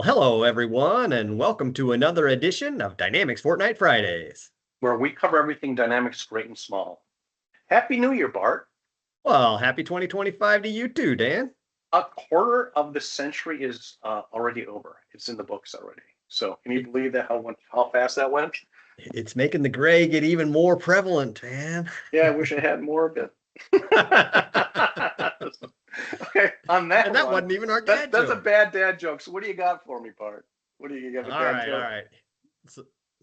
Well, hello, everyone, and welcome to another edition of Dynamics Fortnite Fridays. Where we cover everything Dynamics great and small. Happy New Year, Bart. Well, happy 2025 to you too, Dan. A quarter of the century is already over. It's in the books already. So can you believe that how fast that went? It's making the gray get even more prevalent, man. Yeah, I wish I had more of it. Okay, on that And that one, wasn't even our dad that's a joke. bad dad joke. So what do you got for me, Bart? What do you got a All dad right, all joke? right.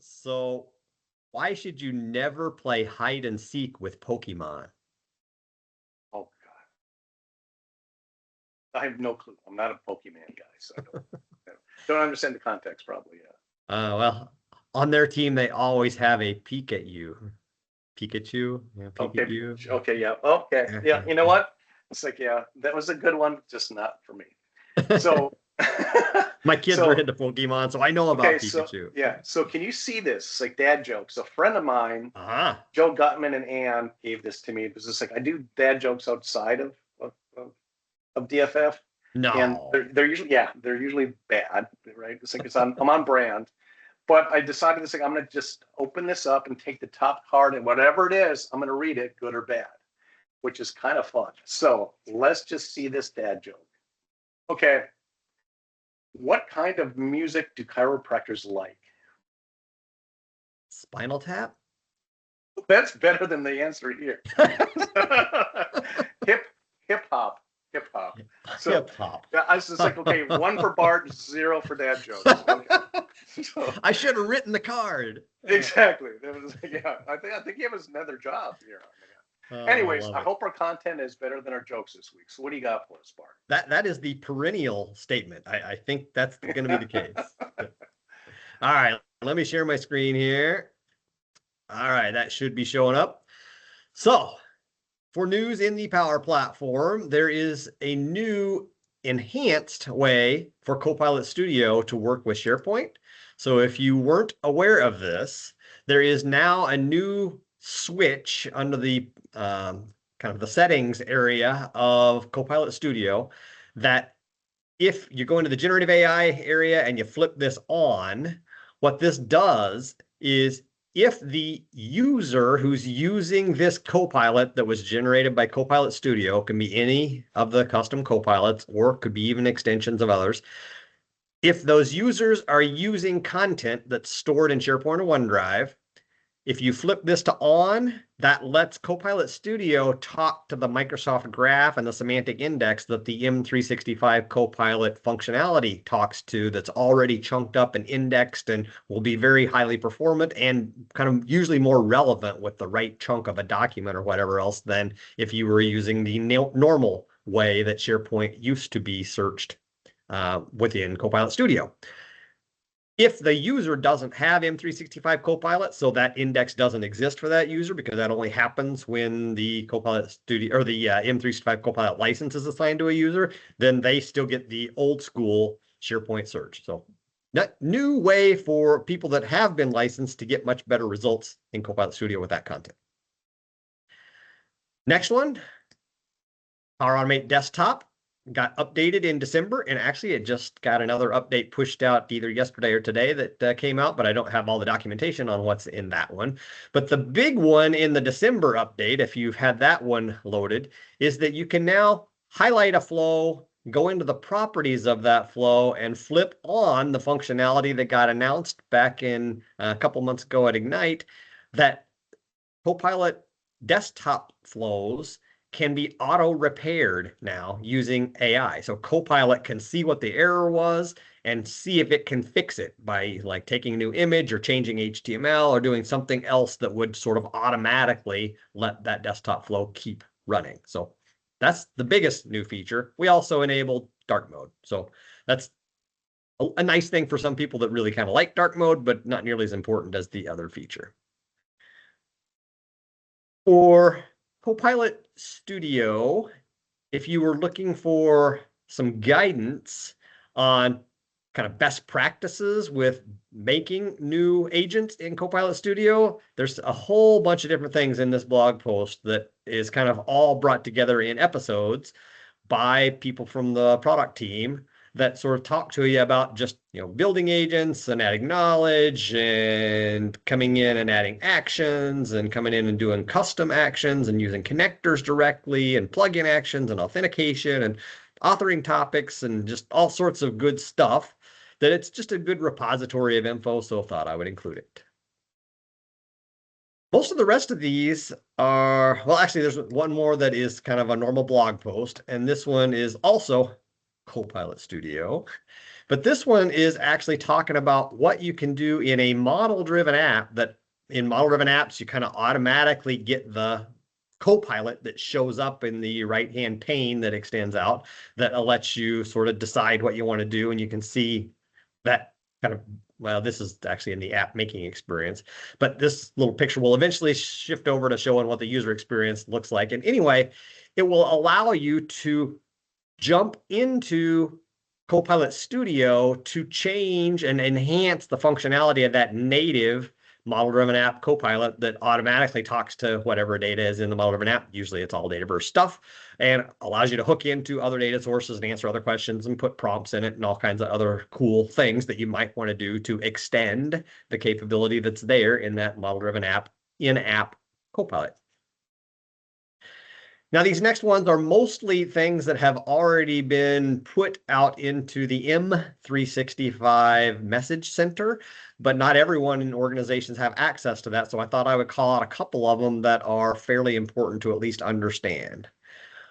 So why should you never play hide and seek with Pokemon? Oh God, I have no clue. I'm not a Pokemon guy, so don't understand the context probably. Yeah. Well, on their team, they always have a peek at you. Pikachu? Yeah, Okay. Pikachu. Okay. Yeah. Okay. Yeah. You know what? It's like, yeah, that was a good one, just not for me. So, My kids were into Pokemon, so I know okay. about So, Pikachu. yeah. So, can you see this? It's like dad jokes. A friend of mine, Uh-huh. Joe Gutman and Ann gave this to me. It was just like, I do dad jokes outside of DFF. And No. they're usually, yeah, they're usually bad, right? It's like, I'm on brand. But I decided this, like, I'm going to just open this up and take the top card and whatever it is, I'm going to read it, good or bad, which is kind of fun. So let's just see this dad joke. Okay. What kind of music do chiropractors like? Spinal Tap? That's better than the answer here. hip hop. So Hip hop. I was just like, okay, 1 for Bart, 0 for dad jokes. Okay. So, I should have written the card. exactly. That was, yeah. I think he has another job here. Anyways, I I hope our content is better than our jokes this week. So what do you got for us, Bart? that is the perennial statement. I think that's going to be the case. All right, let me share my screen here. All right, that should be showing up. So, for news in the Power Platform, there is a new enhanced way for Copilot Studio to work with SharePoint. So if you weren't aware of this, there is now a new switch under the kind of the settings area of Copilot Studio that if you go into the generative AI area and you flip this on, what this does is if the user who's using this Copilot that was generated by Copilot Studio, can be any of the custom Copilots or could be even extensions of others, if those users are using content that's stored in SharePoint or OneDrive, if you flip this to on, that lets Copilot Studio talk to the Microsoft Graph and the semantic index that the M365 Copilot functionality talks to that's already chunked up and indexed and will be very highly performant and kind of usually more relevant with the right chunk of a document or whatever else than if you were using the normal way that SharePoint used to be searched within Copilot Studio. If the user doesn't have M365 Copilot, so that index doesn't exist for that user because that only happens when the Copilot Studio or the M365 Copilot license is assigned to a user, then they still get the old school SharePoint search. So that new way for people that have been licensed to get much better results in Copilot Studio with that content. Next one, Power Automate Desktop got updated in December, and actually it just got another update pushed out either yesterday or today that came out, but I don't have all the documentation on what's in that one. But the big one in the December update, if you've had that one loaded, is that you can now highlight a flow, go into the properties of that flow, and flip on the functionality that got announced back in a couple months ago at Ignite, that Copilot desktop flows can be auto repaired now using AI. So Copilot can see what the error was and see if it can fix it by like taking a new image or changing HTML or doing something else that would sort of automatically let that desktop flow keep running. So that's the biggest new feature. We also enabled dark mode. So that's a nice thing for some people that really kind of like dark mode, but not nearly as important as the other feature. For Copilot Studio, if you were looking for some guidance on kind of best practices with making new agents in Copilot Studio, there's a whole bunch of different things in this blog post that is kind of all brought together in episodes by people from the product team that sort of talk to you about just, building agents and adding knowledge and coming in and adding actions and coming in and doing custom actions and using connectors directly and plugin actions and authentication and authoring topics and just all sorts of good stuff, that it's just a good repository of info, so thought I would include it. Most of the rest of these are, well, actually, there's one more that is kind of a normal blog post, and this one is also Copilot Studio. But this one is actually talking about what you can do in a model-driven app, that in model-driven apps, you kind of automatically get the Copilot that shows up in the right-hand pane that extends out, that lets you sort of decide what you want to do, and you can see that kind of, well, this is actually in the app making experience, but this little picture will eventually shift over to showing what the user experience looks like. And anyway, it will allow you to jump into Copilot Studio to change and enhance the functionality of that native model-driven app Copilot that automatically talks to whatever data is in the model-driven app. Usually it's all Dataverse stuff, and allows you to hook into other data sources and answer other questions and put prompts in it and all kinds of other cool things that you might want to do to extend the capability that's there in that model-driven app in-app Copilot. Now, these next ones are mostly things that have already been put out into the M365 Message Center, but not everyone in organizations have access to that. So I thought I would call out a couple of them that are fairly important to at least understand.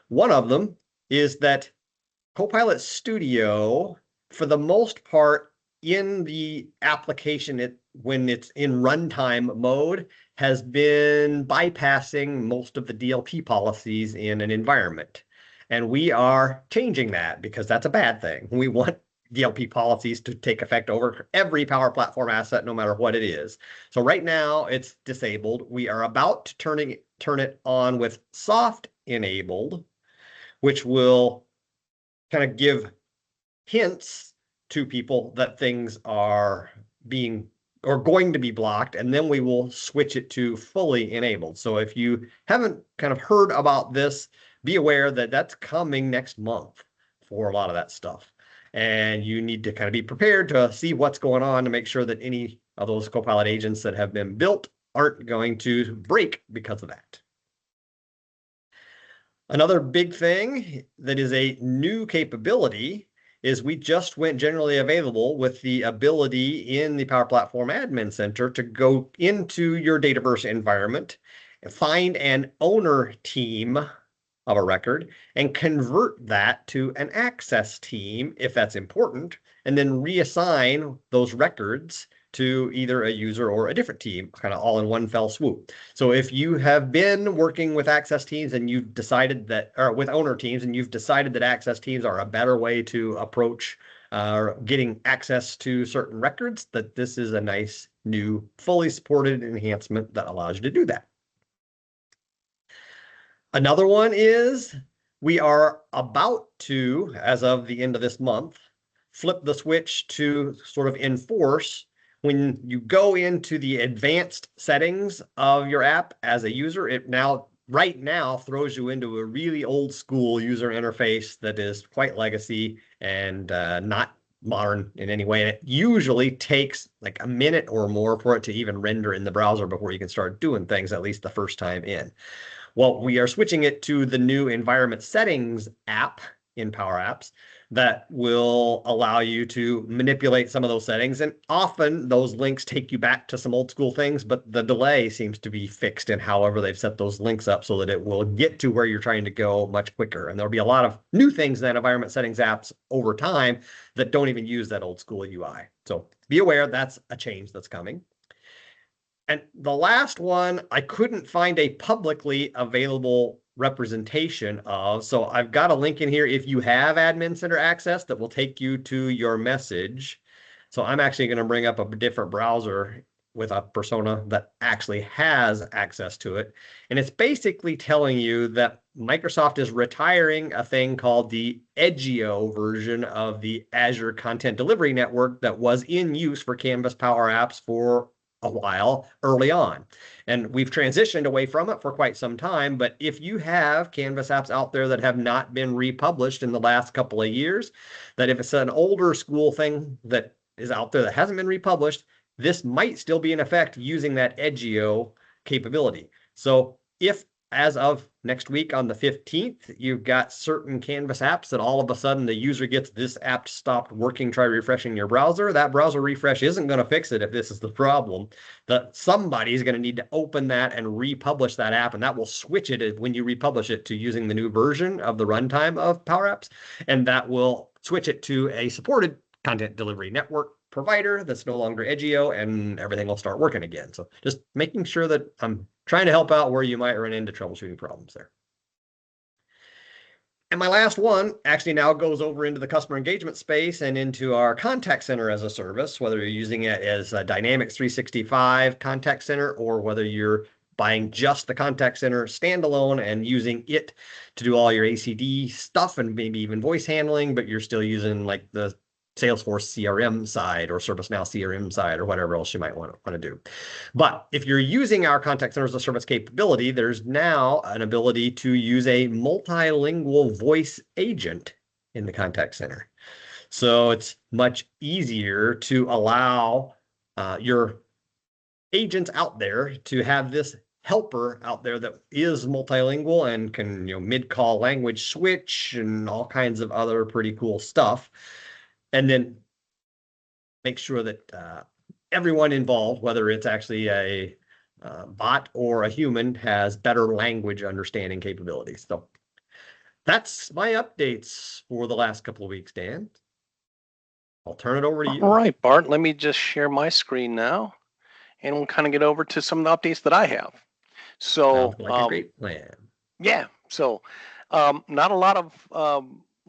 One of them is that Copilot Studio, for the most part, in the application, when it's in runtime mode, has been bypassing most of the DLP policies in an environment. And we are changing that because that's a bad thing. We want DLP policies to take effect over every Power Platform asset, no matter what it is. So right now it's disabled. We are about to turn it on with soft enabled, which will kind of give hints to people that things are being or going to be blocked, and then we will switch it to fully enabled. So if you haven't kind of heard about this, be aware that that's coming next month for a lot of that stuff. And you need to kind of be prepared to see what's going on to make sure that any of those Copilot agents that have been built aren't going to break because of that. Another big thing that is a new capability is we just went generally available with the ability in the Power Platform Admin Center to go into your Dataverse environment, find an owner team of a record, and convert that to an access team if that's important, and then reassign those records to either a user or a different team, kind of all in one fell swoop. So if you have been working with access teams and you've decided that, or with owner teams, and you've decided that access teams are a better way to approach getting access to certain records, that this is a nice new fully supported enhancement that allows you to do that. Another one is we are about to, as of the end of this month, flip the switch to sort of enforce when you go into the advanced settings of your app as a user. It right now throws you into a really old school user interface that is quite legacy and not modern in any way. And it usually takes like a minute or more for it to even render in the browser before you can start doing things, at least the first time in. Well, we are switching it to the new environment settings app in Power Apps that will allow you to manipulate some of those settings. And often those links take you back to some old school things, but the delay seems to be fixed in however they've set those links up so that it will get to where you're trying to go much quicker. And there'll be a lot of new things in that environment settings apps over time that don't even use that old school UI. So be aware that's a change that's coming. And the last one, I couldn't find a publicly available representation of. So I've got a link in here if you have Admin Center access that will take you to your message. So I'm actually going to bring up a different browser with a persona that actually has access to it. And it's basically telling you that Microsoft is retiring a thing called the Edgio version of the Azure Content Delivery Network that was in use for Canvas Power Apps for a while early on. And we've transitioned away from it for quite some time. But if you have Canvas apps out there that have not been republished in the last couple of years, that if it's an older school thing that is out there that hasn't been republished, this might still be in effect using that Edgeo capability. So if as of next week on the 15th, you've got certain Canvas apps that all of a sudden the user gets this app stopped working, try refreshing your browser. That browser refresh isn't going to fix it if this is the problem. Somebody's going to need to open that and republish that app, and that will switch it when you republish it to using the new version of the runtime of Power Apps, and that will switch it to a supported content delivery network provider that's no longer Edgeo, and everything will start working again. So just making sure that I'm trying to help out where you might run into troubleshooting problems there. And my last one actually now goes over into the customer engagement space and into our contact center as a service, whether you're using it as a Dynamics 365 contact center or whether you're buying just the contact center standalone and using it to do all your ACD stuff and maybe even voice handling, but you're still using like the Salesforce CRM side or ServiceNow CRM side or whatever else you might want to do. But if you're using our contact center as a service capability, there's now an ability to use a multilingual voice agent in the contact center. So it's much easier to allow your agents out there to have this helper out there that is multilingual and can, mid-call language switch and all kinds of other pretty cool stuff. And then make sure that everyone involved, whether it's actually a bot or a human, has better language understanding capabilities. So that's my updates for the last couple of weeks, Dan. I'll turn it over to you. All right, Bart, let me just share my screen now, and we'll kind of get over to some of the updates that I have. So, sounds like a great plan. Yeah, so not a lot of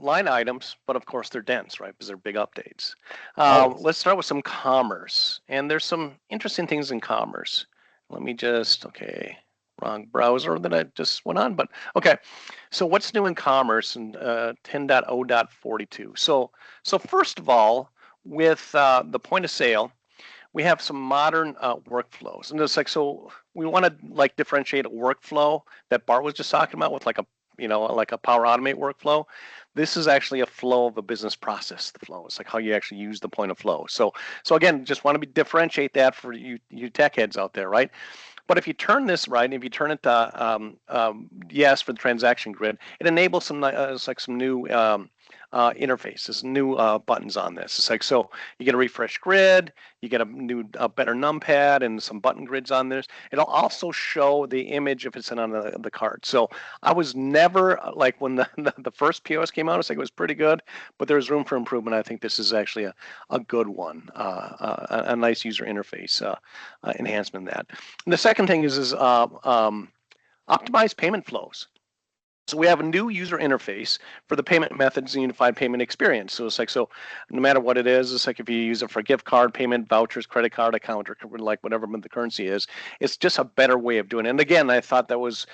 line items, but of course they're dense, right? Because they're big updates. Let's start with some commerce, and there's some interesting things in commerce. Let me just, wrong browser that I just went on, but okay. So what's new in commerce in 10.0.42? So first of all, with the point of sale, we have some modern workflows, and it's like, so we want to like differentiate a workflow that Bart was just talking about with like a Power Automate workflow. This is actually a flow of a business process. The flow is like how you actually use the point of flow. So again, just want to differentiate that for you tech heads out there, right? But if you turn this right, if you turn it to yes for the transaction grid, it enables some some new interfaces, new buttons on this. It's like, so you get a refresh grid, you get a better numpad and some button grids on this. It'll also show the image if it's in on the card. So I was never like when the first POS came out, I was like, it was pretty good, but there's room for improvement. I think this is actually a good one, a nice user interface enhancement in that. And the second thing is optimize payment flows. So we have a new user interface for the payment methods and unified payment experience. So it's like, so no matter what it is, it's like if you use it for gift card payment, vouchers, credit card account, or like whatever the currency is, it's just a better way of doing it. And again, I thought it was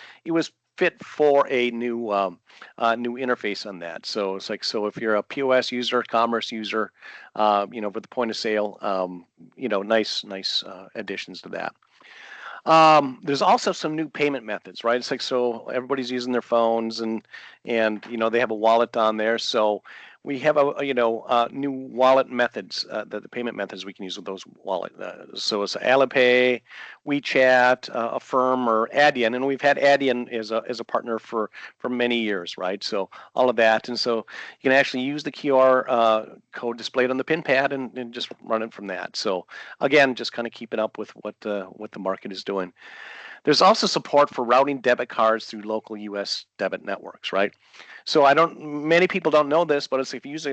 fit for a new new interface on that. So it's like, so if you're a POS user, commerce user, for the point of sale, nice additions to that. There's also some new payment methods, right? It's like, so everybody's using their phones and they have a wallet on there. So we have new wallet methods, the payment methods we can use with those wallet. So it's Alipay, WeChat, Affirm, or Adyen, and we've had Adyen as a partner for many years, right? So all of that, and so you can actually use the QR code displayed on the pin pad and just run it from that. So again, just kind of keeping up with what the market is doing. There's also support for routing debit cards through local U.S. debit networks, right? So many people don't know this, but it's if you use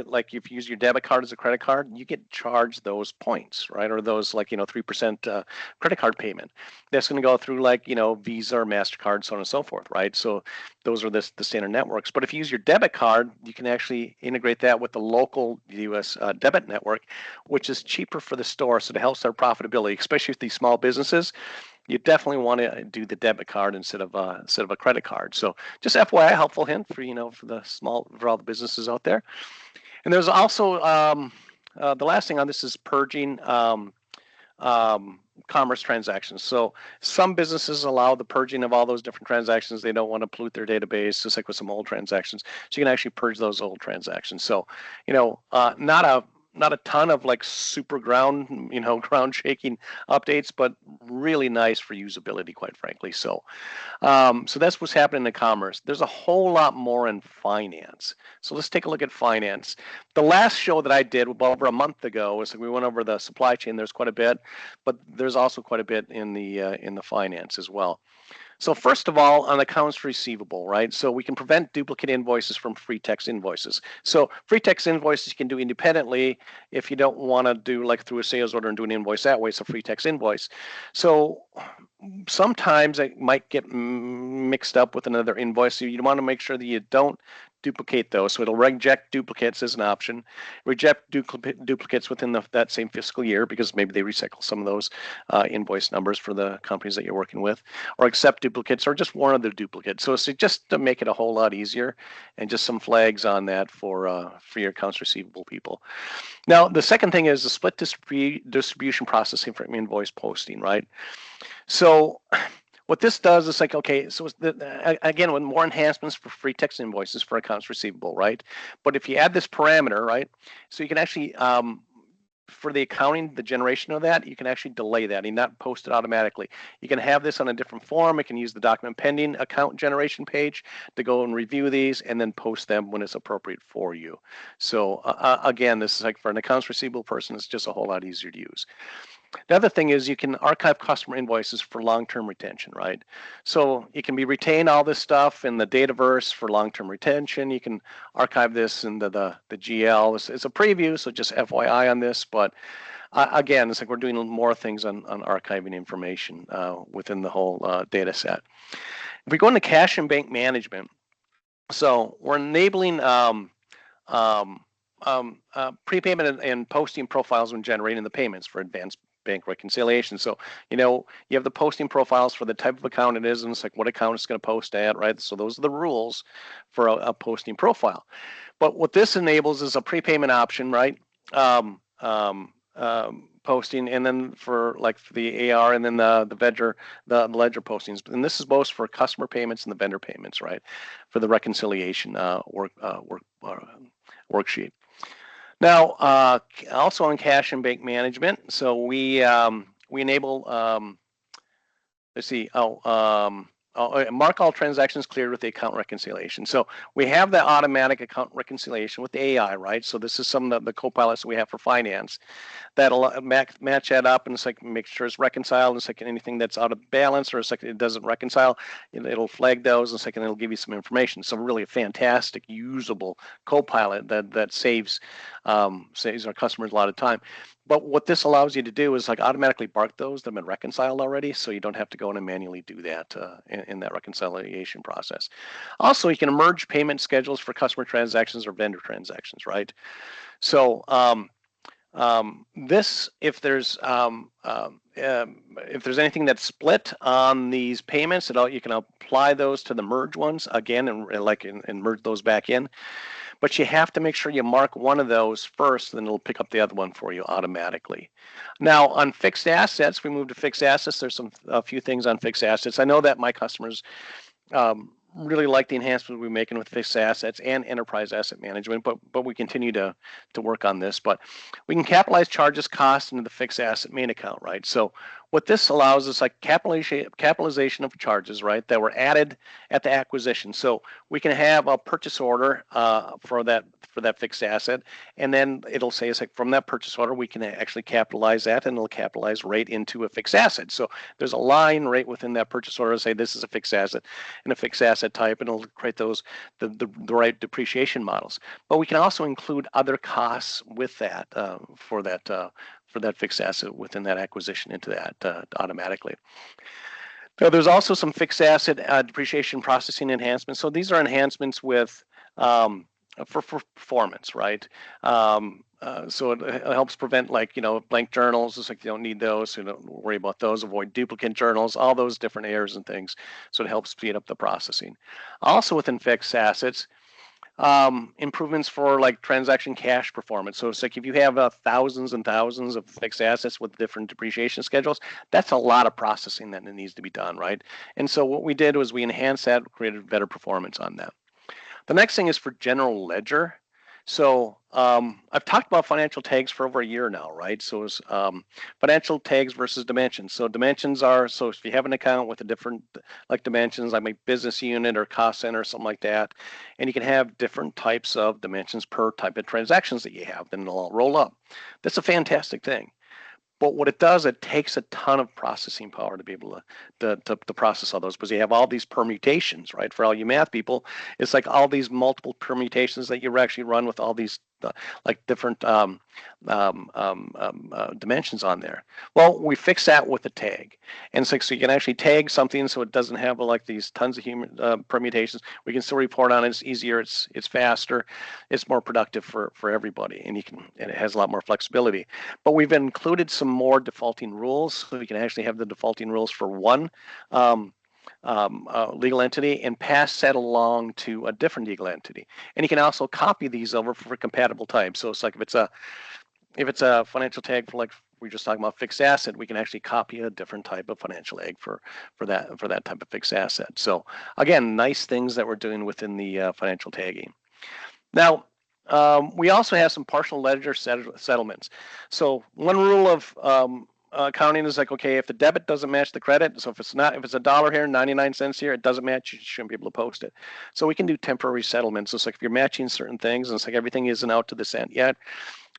your debit card as a credit card, you get charged those points, right? Or those 3% credit card payment. That's going to go through Visa or MasterCard, so on and so forth, right? So those are the standard networks. But if you use your debit card, you can actually integrate that with the local U.S. debit network, which is cheaper for the store. So it helps their profitability, especially with these small businesses. You definitely want to do the debit card instead of a credit card. So just FYI, helpful hint for for all the businesses out there. And there's also the last thing on this is purging commerce transactions. So some businesses allow the purging of all those different transactions. They don't want to pollute their database, just like with some old transactions. So you can actually purge those old transactions. So, not a ton of like super ground shaking updates, but really nice for usability, quite frankly. So that's what's happening in commerce. There's a whole lot more in finance. So let's take a look at finance. The last show that I did well over a month ago was we went over the supply chain. There's quite a bit, but there's also quite a bit in the finance as well. So first of all, on accounts receivable, right? So we can prevent duplicate invoices from free text invoices. So free text invoices you can do independently if you don't want to do like through a sales order and do an invoice that way. It's a free text invoice. So sometimes it might get mixed up with another invoice. So you want to make sure that you don't duplicate those. So it'll reject duplicates as an option, reject duplicates within that same fiscal year because maybe they recycle some of those invoice numbers for the companies that you're working with, or accept duplicates or just warn of the duplicates. So it's just to make it a whole lot easier, and just some flags on that for your accounts receivable people. Now, the second thing is the split distribution processing for invoice posting, right? So what this does is like, okay, so again, with more enhancements for free text invoices for accounts receivable, right? But if you add this parameter, right, so you can actually, for the accounting, the generation of that, you can actually delay that and not post it automatically. You can have this on a different form. It can use the document pending account generation page to go and review these and then post them when it's appropriate for you. So again, this is like for an accounts receivable person, it's just a whole lot easier to use. The other thing is you can archive customer invoices for long-term retention, right? So you can retain all this stuff in the Dataverse for long-term retention. You can archive this in the GL. It's a preview, so just FYI on this. But again, it's like we're doing more things on archiving information within the whole data set. If we go into cash and bank management, so we're enabling prepayment and posting profiles when generating the payments for advanced bank reconciliation. So, you have the posting profiles for the type of account it is, and it's like what account it's going to post at, right? So those are the rules for a posting profile. But what this enables is a prepayment option, right? Posting, and then for like the AR, and then the ledger ledger postings. And this is both for customer payments and the vendor payments, right? For the reconciliation worksheet. Now, also on cash and bank management, so we enable, let's see, mark all transactions cleared with the account reconciliation. So we have the automatic account reconciliation with the AI, right? So this is some of the co-pilots that we have for finance that'll match that up, and it's like make sure it's reconciled. It's like anything that's out of balance or it's like it doesn't reconcile, it'll flag those, and it's like it'll give you some information. So really a fantastic, usable co-pilot that saves our customers a lot of time. But what this allows you to do is like automatically mark those that have been reconciled already, so you don't have to go in and manually do that in that reconciliation process. Also, you can merge payment schedules for customer transactions or vendor transactions, right? So this, if there's anything that's split on these payments, you can apply those to the merge ones again and merge those back in. But you have to make sure you mark one of those first, then it'll pick up the other one for you automatically. Now on fixed assets, we move to fixed assets. There's a few things on fixed assets. I know that my customers really like the enhancements we're making with fixed assets and enterprise asset management, but we continue to work on this. But we can capitalize charges costs into the fixed asset main account, right? So what this allows is like capitalization of charges, right, that were added at the acquisition. So we can have a purchase order for that fixed asset, and then it'll say it's like from that purchase order we can actually capitalize that, and it'll capitalize right into a fixed asset. So there's a line right within that purchase order to say this is a fixed asset and a fixed asset type, and it'll create those the right depreciation models. But we can also include other costs with that for that fixed asset within that acquisition into that automatically. Now, there's also some fixed asset depreciation processing enhancements. So these are enhancements with for performance, right? So it helps prevent blank journals. It's like you don't need those, so don't worry about those. Avoid duplicate journals, all those different errors and things. So it helps speed up the processing. Also within fixed assets, Improvements for like transaction cash performance. So it's like if you have thousands and thousands of fixed assets with different depreciation schedules, that's a lot of processing that needs to be done, right? And so what we did was we enhanced that, created better performance on that. The next thing is for general ledger. So I've talked about financial tags for over a year now, right? So it's financial tags versus dimensions. So dimensions are, so if you have an account with a different like dimensions, like my business unit or cost center or something like that, and you can have different types of dimensions per type of transactions that you have, then it'll all roll up. That's a fantastic thing. But what it does, it takes a ton of processing power to be able to process all those, because you have all these permutations, right? For all you math people, it's like all these multiple permutations that you actually run with all these like different dimensions on there. Well, we fix that with a tag, and so you can actually tag something so it doesn't have like these tons of human permutations. We can still report on it. It's easier. It's faster. It's more productive for everybody, and it has a lot more flexibility. But we've included some more defaulting rules, so we can actually have the defaulting rules for one legal entity and pass that along to a different legal entity. And you can also copy these over for compatible types. So it's like if it's a financial tag for like we were just talking about fixed asset, we can actually copy a different type of financial tag for that type of fixed asset. So again, nice things that we're doing within the financial tagging. Now, we also have some partial ledger settlements. So one rule of accounting is like, okay, if the debit doesn't match the credit, so if it's $1 here, 99 cents here, it doesn't match, you shouldn't be able to post it. So we can do temporary settlements. So it's like if you're matching certain things and it's like everything isn't out to the cent yet,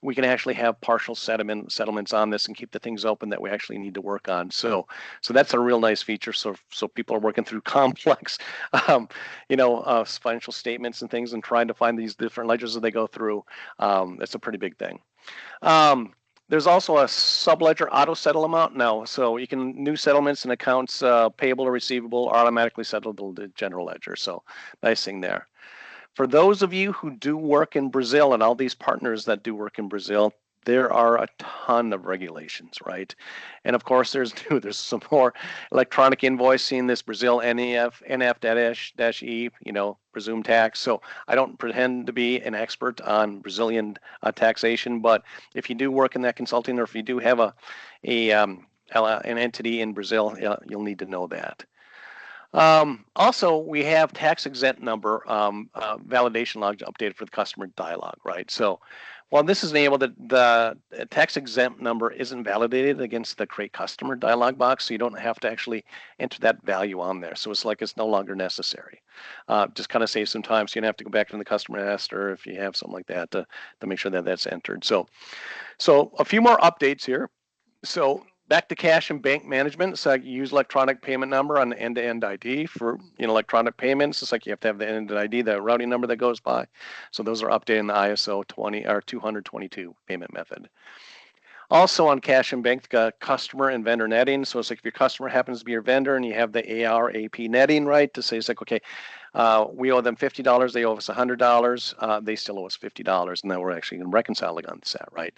we can actually have partial settlements on this and keep the things open that we actually need to work on. So that's a real nice feature. So people are working through complex, financial statements and things and trying to find these different ledgers as they go through. That's a pretty big thing. There's also a subledger auto settle amount now. So you can new settlements and accounts payable or receivable are automatically settled to the general ledger. So nice thing there. For those of you who do work in Brazil and all these partners that do work in Brazil, there are a ton of regulations, right? And of course, there's some more electronic invoicing, this Brazil NF-E, presumed tax. So I don't pretend to be an expert on Brazilian taxation, but if you do work in that consulting, or if you do have an entity in Brazil, you'll need to know that. Also, we have tax exempt number validation logs updated for the customer dialog, right? So while this is enabled, the tax exempt number isn't validated against the create customer dialog box, so you don't have to actually enter that value on there. So it's like it's no longer necessary. Just kind of saves some time, so you don't have to go back to the customer master if you have something like that to make sure that that's entered. So a few more updates here. So back to cash and bank management. So you use electronic payment number on the end-to-end ID for electronic payments. It's like you have to have the end-to-end ID, the routing number that goes by. So those are updated in the ISO 222 payment method. Also on cash and bank, customer and vendor netting. So it's like if your customer happens to be your vendor and you have the AR AP netting, right? To say it's like, okay, we owe them $50, they owe us $100, they still owe us $50, and then we're actually going to reconcile against that, right?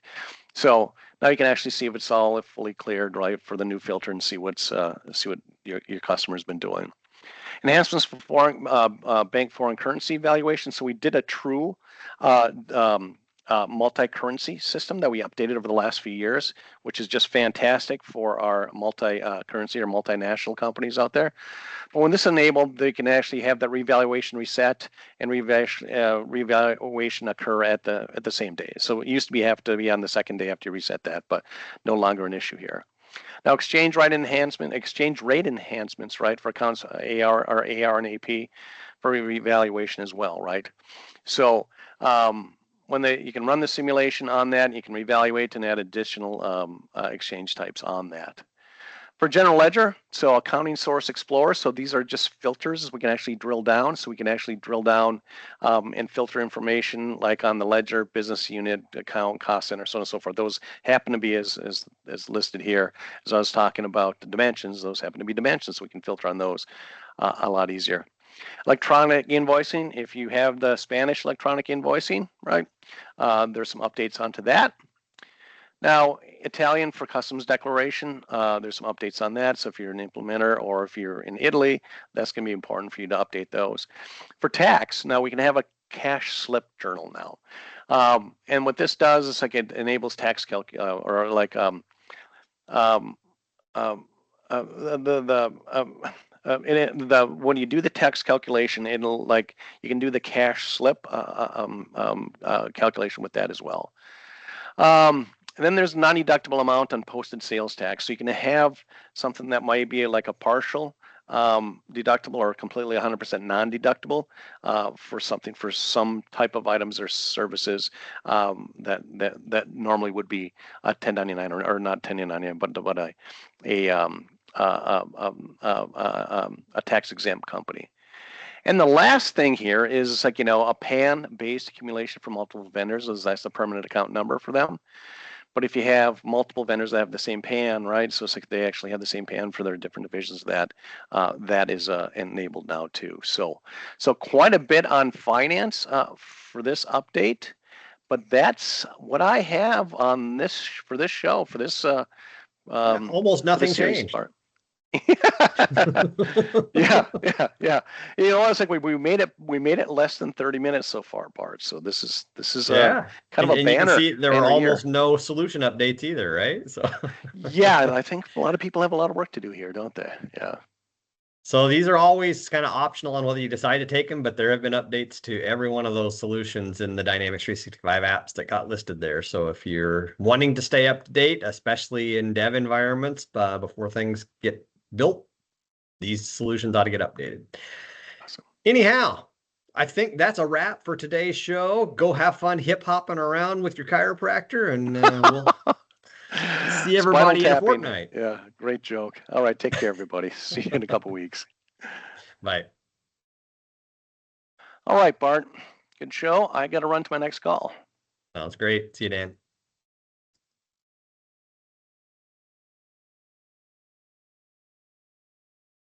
So now you can actually see if it's all fully cleared, right, for the new filter, and see what your customer's been doing. Enhancements for bank foreign currency valuation. So we did a true multi-currency system that we updated over the last few years, which is just fantastic for our multi-currency or multinational companies out there. But when this is enabled, they can actually have that revaluation reset and revaluation occur at the same day. So it used to have to be on the second day after you reset that, but no longer an issue here. Now, exchange rate enhancements, right, for accounts AR and AP for revaluation as well, right? So you can run the simulation on that, and you can reevaluate and add additional exchange types on that. For general ledger, so accounting source explorer, so these are just filters we can actually drill down. So we can actually drill down and filter information like on the ledger, business unit, account, cost center, so on and so forth. Those happen to be as listed here. As I was talking about the dimensions, those happen to be dimensions, so we can filter on those a lot easier. Electronic invoicing, if you have the Spanish electronic invoicing, right, there's some updates onto that. Now, Italian for customs declaration, there's some updates on that. So if you're an implementer or if you're in Italy, that's going to be important for you to update those. For tax, now we can have a cash slip journal now. And what this does is like it enables tax or like when you do the tax calculation, it'll like you can do the cash slip calculation with that as well. And then there's non-deductible amount on posted sales tax. So you can have something that might be like a partial deductible or completely 100% non-deductible for some type of items or services that normally would be a 1099 or not 1099, but a tax exempt company. And the last thing here is like, a PAN-based accumulation from multiple vendors, that's the permanent account number for them. But if you have multiple vendors that have the same PAN, right? So it's like they actually have the same PAN for their different divisions. That is enabled now too. So quite a bit on finance for this update. But that's what I have on this for this show for this. Almost nothing changed. Part. yeah. It's like we made it less than 30 minutes so far, Bart. So this is kind of a banner. You can see there were almost year. no solution updates either, right? So yeah, I think a lot of people have a lot of work to do here, don't they? Yeah. So these are always kind of optional on whether you decide to take them, but there have been updates to every one of those solutions in the Dynamics 365 apps that got listed there. So if you're wanting to stay up to date, especially in dev environments, before things get built, these solutions ought to get updated. Awesome. Anyhow, I think that's a wrap for today's show. Go have fun hip-hopping around with your chiropractor, and we'll see everybody in a fortnight. Yeah, great joke. All right, take care, everybody. See you in a couple weeks. Bye. All right, Bart. Good show. I got to run to my next call. Sounds great. See you, Dan.